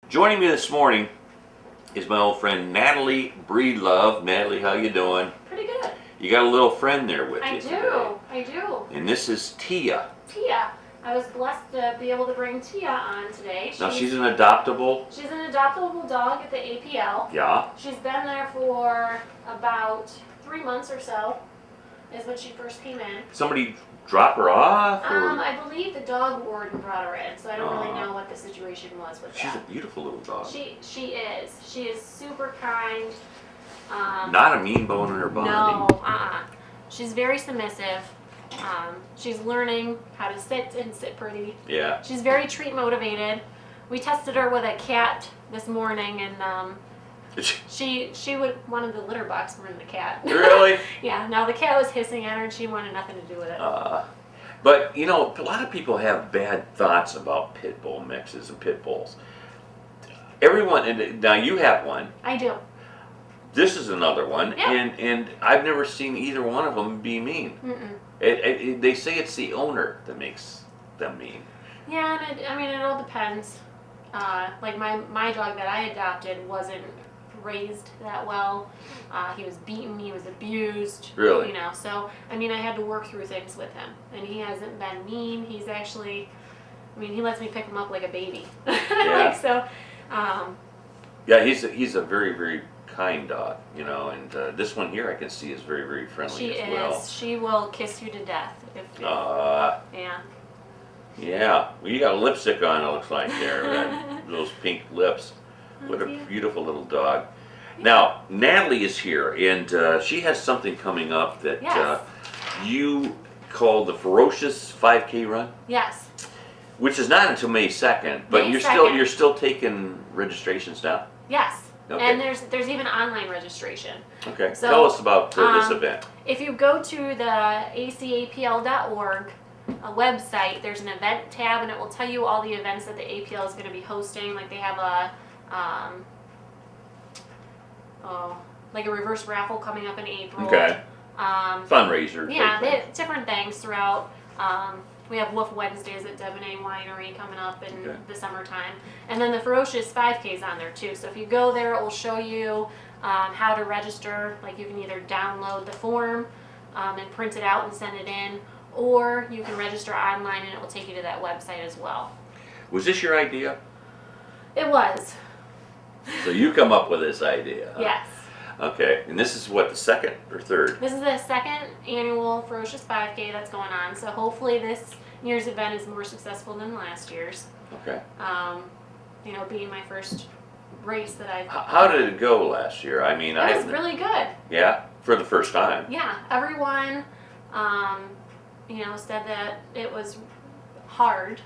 Joining me this morning is my old friend Natalie Breedlove. Natalie, how you doing? Pretty good. You got a little friend there with you today. I do. And this is Tia. Tia. I was blessed to be able to bring Tia on today. Now she's an adoptable. She's an adoptable dog at the APL. Yeah. She's been there for about 3 months or so, is when she first came in. Somebody drop her off? Or? I believe the dog warden brought her in, so I don't really know what the situation was with She's that. a beautiful little dog. She is. She is super kind. Not a mean bone in her body. No, She's very submissive. She's learning how to sit and sit pretty. Yeah. She's very treat motivated. We tested her with a cat this morning, and she wanted the litter box more than the cat. Really? Yeah. Now the cat was hissing at her, and she wanted nothing to do with it. But you know, a lot of people have bad thoughts about pit bull mixes and pit bulls. Everyone, and now you have one. I do. This is another one, Yeah. and I've never seen either one of them be mean. They say it's the owner that makes them mean. Yeah, and it all depends. Like my dog that I adopted wasn't raised that well. He was beaten, he was abused. Really? You know, so I had to work through things with him, and he hasn't been mean. He's actually, he lets me pick him up like a baby. Yeah. Yeah, he's a very, very kind dog, you know, and this one here I can see is very, very friendly as well. She will kiss you to death. Yeah. Yeah. Well, you got lipstick on, it looks like there. Those pink lips. What a beautiful little dog. Now, Natalie is here, and she has something coming up that you call the Ferocious 5K run. Yes. Which is not until May 2nd, but you're still taking registrations now. Yes. Okay. And there's even online registration. Okay. So, tell us about this event. If you go to the acapl.org website, there's an event tab, and it will tell you all the events that the APL is going to be hosting. Like they have a like a reverse raffle coming up in April. Okay. Fundraiser. Yeah, they have different things throughout. We have Wolf Wednesdays at Debonair Winery coming up in the summertime. And then the Ferocious 5K is on there too. So if you go there, it will show you how to register. Like you can either download the form and print it out and send it in, or you can register online and it will take you to that website as well. Was this your idea? It was. So you come up with this idea. Huh? Yes. Okay, and this is what, the second or third? This is the second annual Ferocious 5K that's going on. So hopefully this year's event is more successful than last year's. Okay. Being my first race that I've... How did it go last year? It was really good. Yeah? For the first time? Yeah. Everyone, said that it was hard.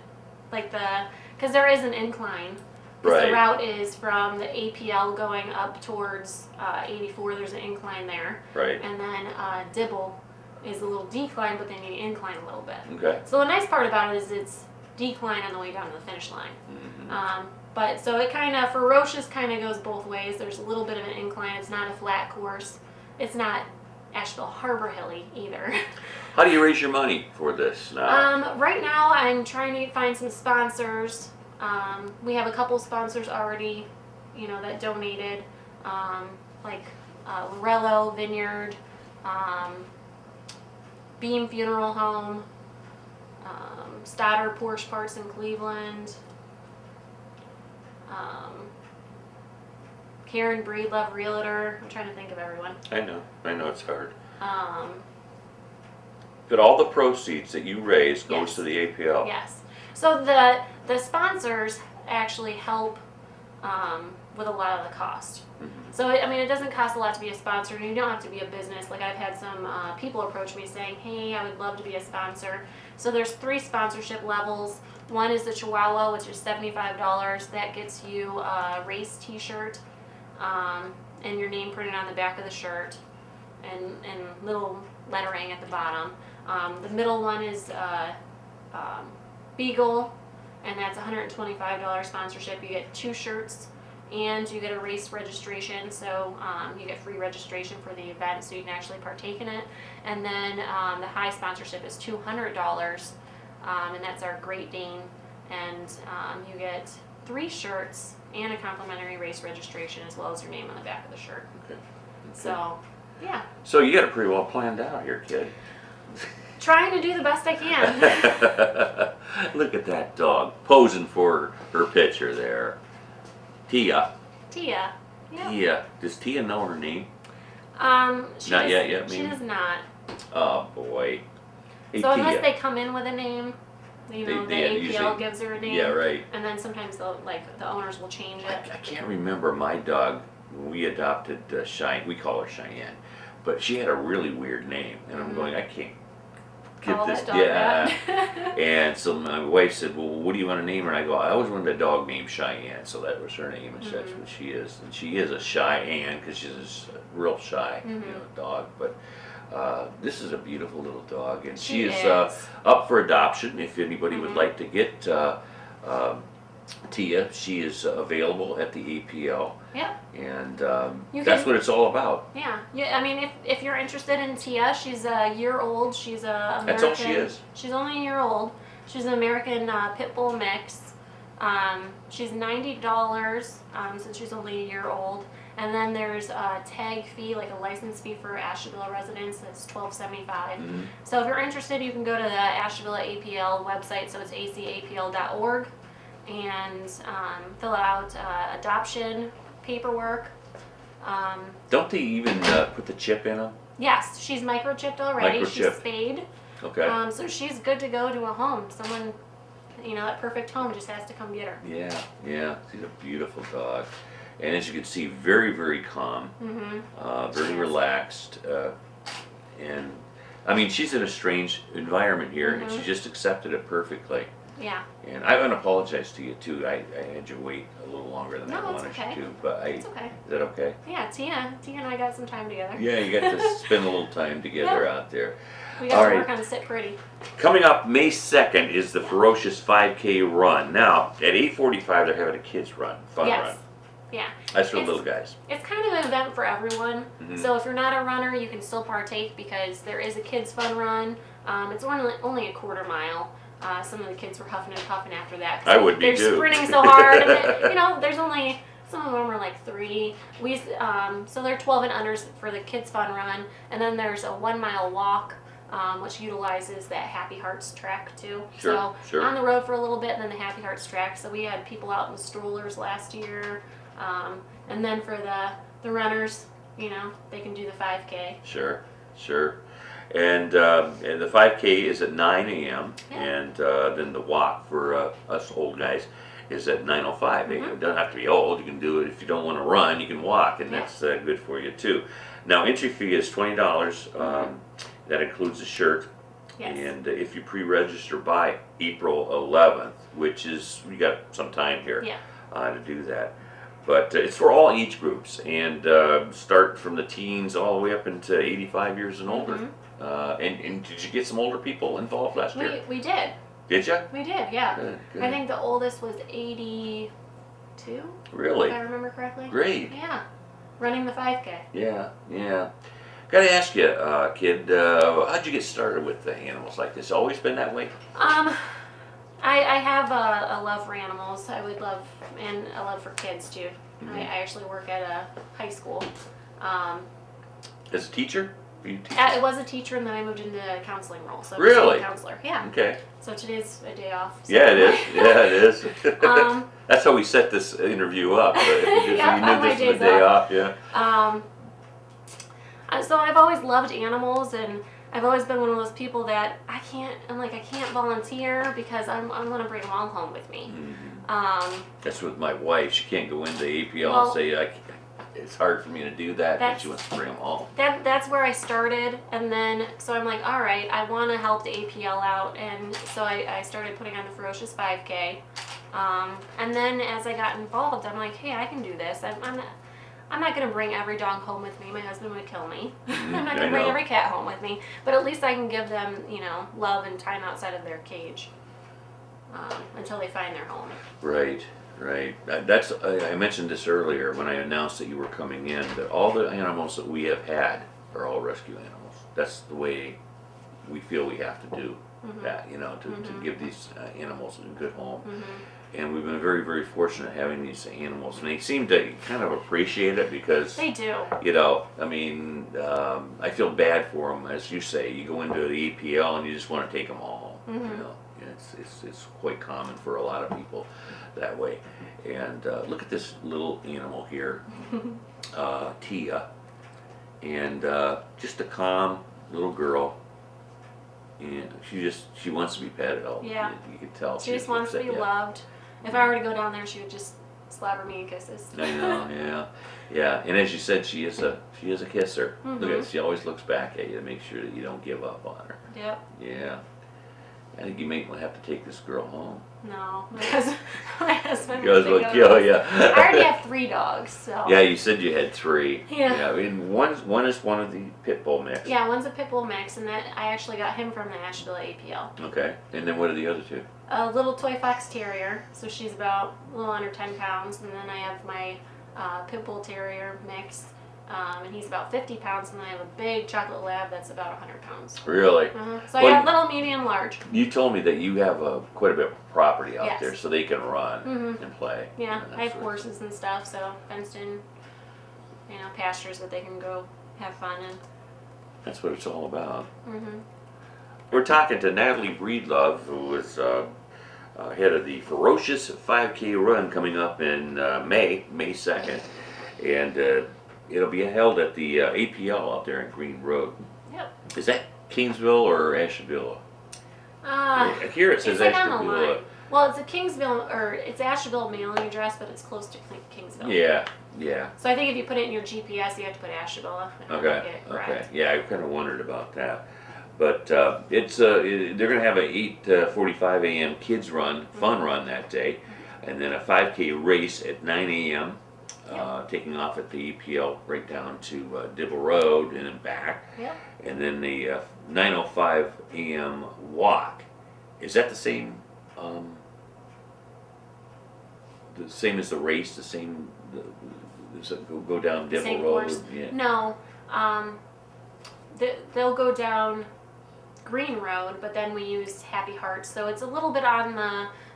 Because there is an incline. Right. The route is from the APL going up towards 84. There's an incline there. Right. And then Dibble is a little decline, but then you incline a little bit. Okay. So the nice part about it is it's decline on the way down to the finish line. But so it Ferocious kind of goes both ways. There's a little bit of an incline. It's not a flat course. It's not Asheville Harbor Hilly either. How do you raise your money for this now? Right now I'm trying to find some sponsors. We have a couple sponsors already, that donated, like Lorello Vineyard, Beam Funeral Home, Stoddard Porsche Parts in Cleveland, Karen Breedlove Realtor. I'm trying to think of everyone. I know it's hard. But all the proceeds that you raise goes to the APL. Yes. So the sponsors actually help with a lot of the cost. So it doesn't cost a lot to be a sponsor, and you don't have to be a business. Like I've had some people approach me saying, "Hey, I would love to be a sponsor." So there's 3 sponsorship levels. One is the Chihuahua, which is $75. That gets you a race T-shirt and your name printed on the back of the shirt, and little lettering at the bottom. The middle one is Beagle, and that's $125 sponsorship. You get 2 shirts and you get a race registration, so you get free registration for the event so you can actually partake in it. And then the high sponsorship is $200, and that's our Great Dane and you get 3 shirts and a complimentary race registration as well as your name on the back of the shirt. Okay. So, yeah. So you got it pretty well planned out here, kid. Trying to do the best I can. Look at that dog posing for her picture there. Tia. Tia. Yep. Tia. Does Tia know her name? Not yet, She maybe? does not. Oh boy. Hey, So Tia. unless they come in with a name, you know, the APL usually gives her a name. Yeah, right. And then sometimes the owners will change it. I can't remember my dog when we adopted Cheyenne. We call her Cheyenne, but she had a really weird name, and I'm going, I can't get Call this. that dog Yeah. And so my wife said, "Well, what do you want to name her?" And I go, "I always wanted a dog named Cheyenne," so that was her name, and that's what she is. And she is a Cheyenne because she's a real shy, dog. But this is a beautiful little dog, and she is up for adoption. If anybody would like to get Tia, she is available at the APL. Yeah. And that's what it's all about. Yeah. I mean, if you're interested in Tia, she's a year old. She's a American. That's all she is. She's only a year old. She's an American Pit Bull mix. She's $90 since she's only a year old. And then there's a tag fee, like a license fee for Ashtabula residents. That's $12.75. So if you're interested, you can go to the Ashtabula APL website. So it's acapl.org, and fill out adoption paperwork. Don't they even put the chip in them? Yes, she's microchipped already. She's spayed. Okay. So she's good to go to a home. Someone, that perfect home just has to come get her. Yeah. She's a beautiful dog. And as you can see, very, very calm, very relaxed. And, I mean, she's in a strange environment here, and she just accepted it perfectly. Yeah. And I want to apologize to you, too. I had you wait a little longer than I wanted you to. But it's okay. Is that okay? Yeah, Tia and I got some time together. Yeah, you got to spend a little time together out there. We got to work on Sit Pretty. Coming up May 2nd is the Ferocious 5K run. Now, at 8:45, they're having a kids run, fun run. Yeah. That's for little guys. It's kind of an event for everyone. So if you're not a runner, you can still partake because there is a kids fun run. It's only a quarter mile. Some of the kids were huffing and puffing after that. I would be too. They're sprinting so hard. And then, there's only, some of them are like 3. So they're 12 and unders for the kids fun run. And then there's a 1 mile walk, which utilizes that Happy Hearts track too. Sure. On the road for a little bit, and then the Happy Hearts track. So we had people out in strollers last year. And then for the runners, they can do the 5K. Sure. And the 5K is at 9 a.m. And then the walk for us old guys is at 9:05 a.m. It doesn't have to be old. You can do it if you don't want to run. You can walk, and that's good for you too. Now, entry fee is $20. That includes a shirt. Yes. And if you pre-register by April 11th, which is, we got some time here to do that. But it's for all age groups, and start from the teens all the way up into 85 years and older. And did you get some older people involved last year? We did. Did you? We did, yeah. Good. I think the oldest was 82. Really? If I remember correctly. Great. Yeah. Running the 5K. Yeah. Got to ask you, kid, how'd you get started with the animals like this? Always been that way? I have a love for animals. I would love, and a love for kids too. I actually work at a high school. As a teacher? It was a teacher, and then I moved into a counseling role. So really? I'm a counselor. Yeah. Okay. So today's a day off. So. Yeah, it is. That's how we set this interview up. Because you knew this was a day off. Yeah. So I've always loved animals, and I've always been one of those people that I can't volunteer because I want to bring them all home with me. That's with my wife. She can't go into APL and say, it's hard for me to do that, but she wants to bring them home. That's where I started, and then, so I'm like, all right, I want to help the APL out, and so I started putting on the Ferocious 5K. And then as I got involved, I'm like, hey, I can do this. I'm not going to bring every dog home with me. My husband would kill me. I'm not going to bring every cat home with me. But at least I can give them, love and time outside of their cage until they find their home. Right. I mentioned this earlier when I announced that you were coming in, that all the animals that we have had are all rescue animals. That's the way we feel we have to do. that, you know, to give these animals a good home. Mm-hmm. And we've been very, very fortunate having these animals, and they seem to kind of appreciate it because They do. you know, I mean, I feel bad for them, as you say. You go into the APL and you just want to take them all home. Mm-hmm. You know, it's quite common for a lot of people that way. And look at this little animal here, Tia, and just a calm little girl. And she wants to be petted. Yeah. You can tell. She just wants to be loved. If I were to go down there, she would just slobber me in kisses. I know, yeah. And as you said, she is a kisser. Look at it, she always looks back at you to make sure that you don't give up on her. Yep. Yeah. I think you may have to take this girl home. No, because my husband. You guys will kill you. I already have 3 dogs, so. Yeah, you said you had 3. Yeah. I mean, one is one of the pit bull mix. Yeah, one's a pit bull mix, and that I actually got him from the Asheville APL. Okay. And then what are the other 2? A little toy fox terrier, so she's about a little under 10 pounds, and then I have my pit bull terrier mix, and he's about 50 pounds, and then I have a big chocolate lab that's about 100 pounds. Really? So I got little, medium, large. You told me that you have quite a bit of property out Yes. there, so they can run and play. Yeah, and that I have sort of horses and stuff, so fenced in, pastures that they can go have fun in. That's what it's all about. We're talking to Natalie Breedlove, who is head of the Ferocious 5K run coming up in May 2nd. And it'll be held at the APL out there in Green Road. Yep. Is that Kingsville or Asheville? Here it says it's like on the Asheville. line. Well, it's a Kingsville, or it's Asheville mailing address, but it's close to Kingsville. Yeah. So I think if you put it in your GPS, you have to put Asheville. Okay. Yeah, I kind of wondered about that. But they're going to have a 8:45 a.m. kids run, fun run that day, and then a 5K race at 9 a.m. Taking off at the APL right down to Dibble Road and then back. Yep. And then the 9:05 a.m. walk. Is that the same? The same as the race? The same? Does it go down Dibble Same Road? course? Yeah. No. They'll go down Green Road, but then we use Happy Hearts, so it's a little bit on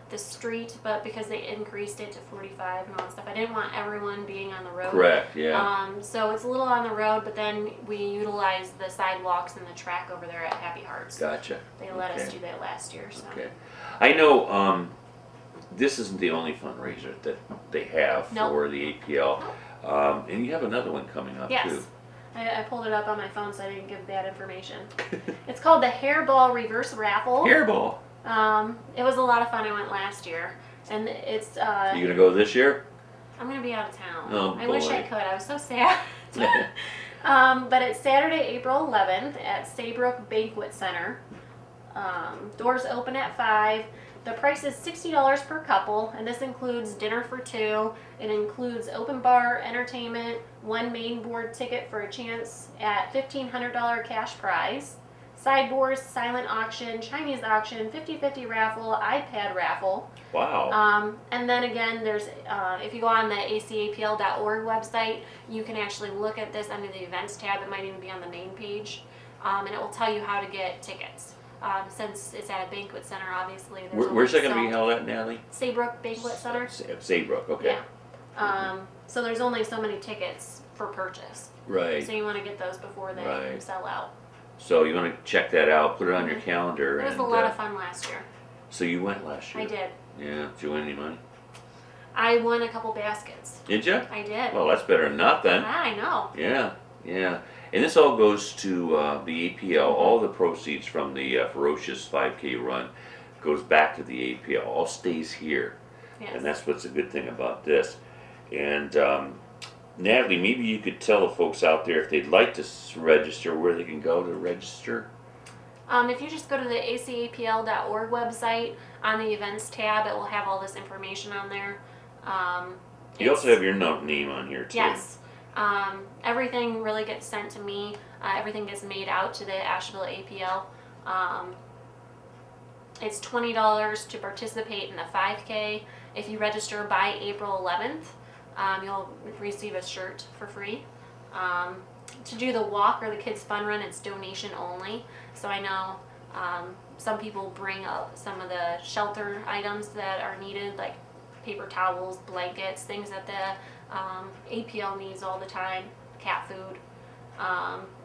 the street, but because they increased it to 45 and all that stuff, I didn't want everyone being on the road. Correct. Yeah. So it's a little on the road, but then we utilize the sidewalks and the track over there at Happy Hearts. Gotcha. They let us do that last year. So. Okay. I know this isn't the only fundraiser that they have for the APL, and you have another one coming up too. I pulled it up on my phone so I didn't give bad information. It's called the Hairball Reverse Raffle. Hairball. It was a lot of fun. I went last year, and it's. You gonna go this year? I'm gonna be out of town. Oh, I wish I could. I was so sad. But it's Saturday, April 11th at Saybrook Banquet Center. Doors open at 5. The price is $60 per couple, and this includes dinner for 2. It includes open bar, entertainment, 1 main board ticket for a chance at $1,500 cash prize, sideboards, silent auction, Chinese auction, 50-50 raffle, iPad raffle. Wow. And then again, there's if you go on the acapl.org website, you can actually look at this under the events tab. It might even be on the main page, and it will tell you how to get tickets. Since it's at a banquet center, obviously. Where's that going to be held at, Natalie? Saybrook Banquet Center. Saybrook, okay. Yeah. So there's only so many tickets for purchase. Right. So you want to get those before they sell out. So you want to check that out, put it on your calendar. It was a lot of fun last year. So you went last year? I did. Yeah. Did you win any money? I won a couple baskets. Did you? I did. Well, that's better than nothing. I know. Yeah. And this all goes to the APL. All the proceeds from the Ferocious 5K run goes back to the APL. All stays here. Yes. And that's what's a good thing about this. And Natalie, maybe you could tell the folks out there if they'd like to register, where they can go to register. If you just go to the acapl.org website, on the events tab, it will have all this information on there. You also have your name on here too. Yes. Everything really gets sent to me. Everything gets made out to the Asheville APL. It's $20 to participate in the 5K. If you register by April 11th, you'll receive a shirt for free. To do the walk or the kids fun run, it's donation only. So I know some people bring up some of the shelter items that are needed, like paper towels, blankets, things that the APL needs all the time, cat food,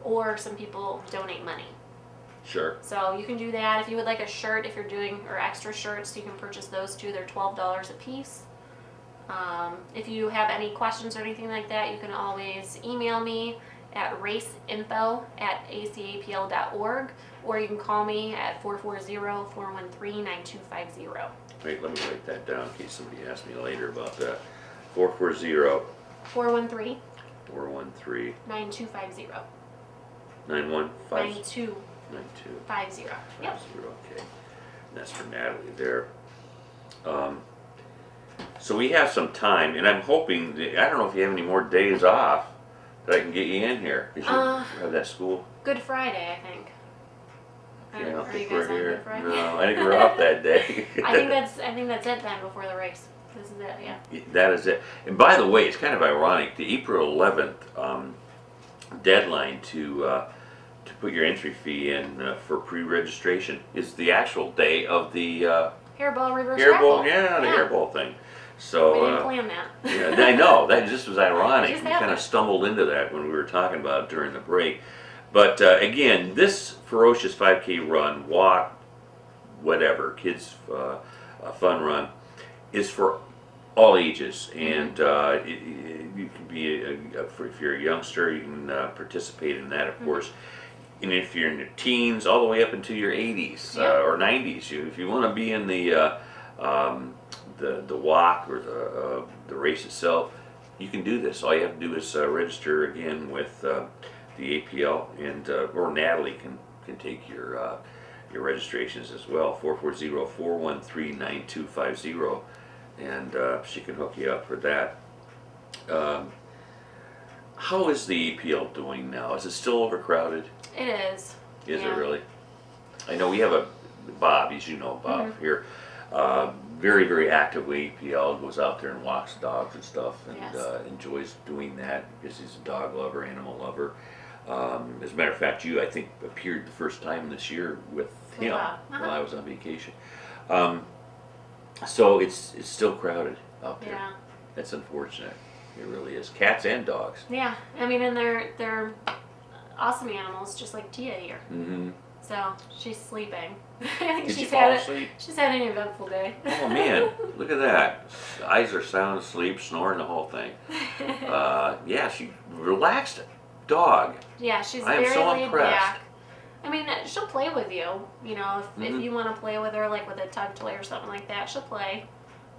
or some people donate money. Sure. So you can do that. If you would like a shirt, if you're doing, or extra shirts, you can purchase those too. They're $12 a piece. If you have any questions or anything like that, you can always email me at raceinfo@acapl.org, or you can call me at 440-413-9250. Wait, let me write that down in case somebody asks me later about that. 440 413 413 9250. 9152. 9250. Yep. Okay. And that's for Natalie there. So we have some time, and I'm hoping, I don't know if you have any more days off that I can get you in here, because you have that school. Good Friday, I think. Okay, I don't Are think you guys we're on here. Good Friday? No, I think we're off that day. I think that's it then before the race. This is it, yeah. That is it. And by the way, it's kind of ironic. The April 11th deadline to put your entry fee in for pre-registration is the actual day of the Hairball reverse hairball. raffle. Yeah, the hairball thing. So We didn't plan that. yeah, I know that just was ironic. Just We kind of happened. stumbled into that when we were talking about it during the break. But again, this Ferocious 5K run, walk, whatever, kids fun run, is for all ages, and you can be if you're a youngster, you can participate in that, of course. And if you're in your teens, all the way up into your 80s or 90s, if you want to be in the walk or the race itself, you can do this. All you have to do is register again with the APL, and or Natalie can take your registrations as well. 440-413-9250, and she can hook you up for that. How is the APL doing now? Is it still overcrowded? It is. Is Yeah. it really? I know we have a Bob, as you know, Bob here, very, very active with APL, goes out there and walks dogs and stuff, and Yes. Enjoys doing that because he's a dog lover, animal lover. As a matter of fact, you, I think, appeared the first time this year with him Bob. while I was on vacation. So it's still crowded out there. Yeah. That's unfortunate. It really is. Cats and dogs. Yeah. I mean, and they're awesome animals, just like Tia here. Mm-hmm. So she's sleeping. I think Did you she's fall had asleep? she's had an eventful day. Oh man, look at that. Eyes are sound asleep, snoring the whole thing. Yeah, she relaxed dog. Yeah, she's I am very so laid impressed. back. I mean, she'll play with you. You know, if Mhm. you want to play with her, like with a tug toy or something like that, she'll play.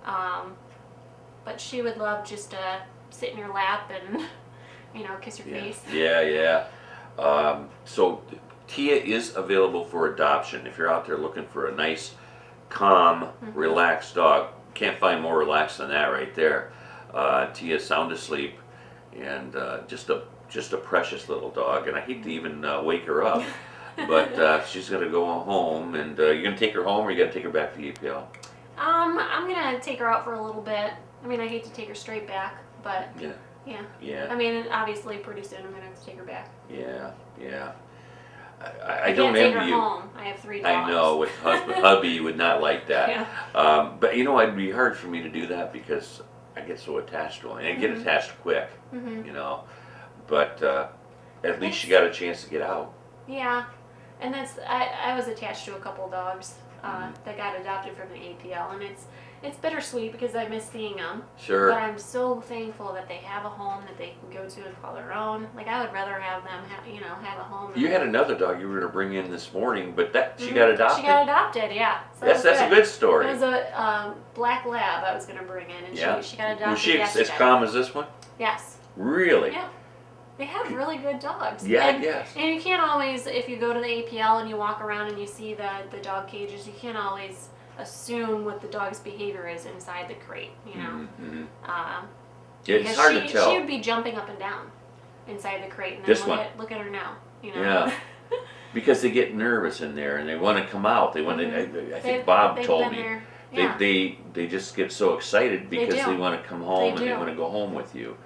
But she would love just to sit in your lap and, kiss your face. Yeah. So Tia is available for adoption. If you're out there looking for a nice, calm, relaxed dog, can't find more relaxed than that right there. Tia's sound asleep, and just a precious little dog. And I hate to even wake her up, but she's gonna go home. And you're gonna take her home, or you gotta take her back to the APL? I'm gonna take her out for a little bit. I mean, I hate to take her straight back, but yeah. I mean, obviously, pretty soon I'm gonna have to take her back. Yeah. I don't can't take her envy you. home. I have 3 dogs. I know, with hubby, you would not like that. Yeah. But it'd be hard for me to do that because I get so attached to them. And I get attached quick, But at least she got a chance to get out. Yeah, and I was attached to a couple dogs that got adopted from the APL, and it's bittersweet because I miss seeing them. Sure. But I'm so thankful that they have a home that they can go to and call their own. Like, I would rather have them have a home. You had another dog you were going to bring in this morning, but she got adopted? She got adopted, yeah. So That's a good story. It was a black lab I was going to bring in, and she got adopted. Was she yesterday. as calm as this one? Yes. Really? Yeah. They have really good dogs. Yeah, and, I guess. And you can't always, if you go to the APL and you walk around and you see the dog cages, you can't always assume what the dog's behavior is inside the crate, Mm-hmm. Because It's hard to tell. She would be jumping up and down inside the crate, and This then one. look at her now. Yeah. Because they get nervous in there and they want to come out. They want to. I think Bob They've told been me. there. Yeah. They just get so excited because they want to come home and they want to go home with you.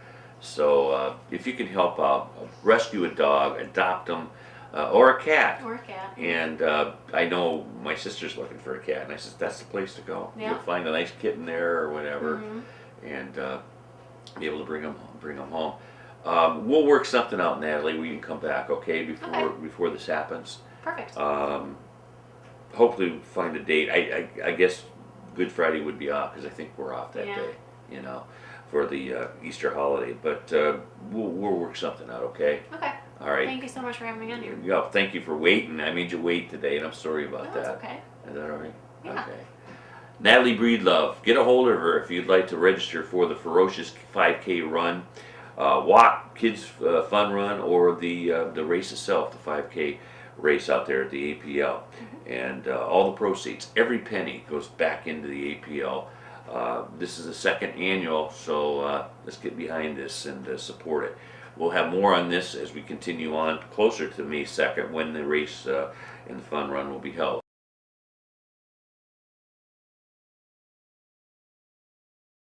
So if you can help out, rescue a dog, adopt them, or a cat. Or a cat. And I know my sister's looking for a cat, and I said that's the place to go. Yeah. You'll find a nice kitten there or whatever, Mhm. and be able to bring them home. We'll work something out, Natalie. We can come back, okay, before this happens. Perfect. Hopefully we'll find a date. I guess Good Friday would be off because I think we're off that Yeah. day, you know, for the Easter holiday. But we'll work something out, okay? Okay. All right. Thank you so much for having me on here. Yeah, thank you for waiting. I made you wait today, and I'm sorry about No, that. it's okay. Is that all right? Yeah. Okay. Natalie Breedlove, get a hold of her if you'd like to register for the Ferocious 5K run, walk, kids fun run, or the race itself, the 5K race out there at the APL. And all the proceeds, every penny goes back into the APL. This is the second annual, so let's get behind this and support it. We'll have more on this as we continue on closer to May 2nd when the race and the fun run will be held.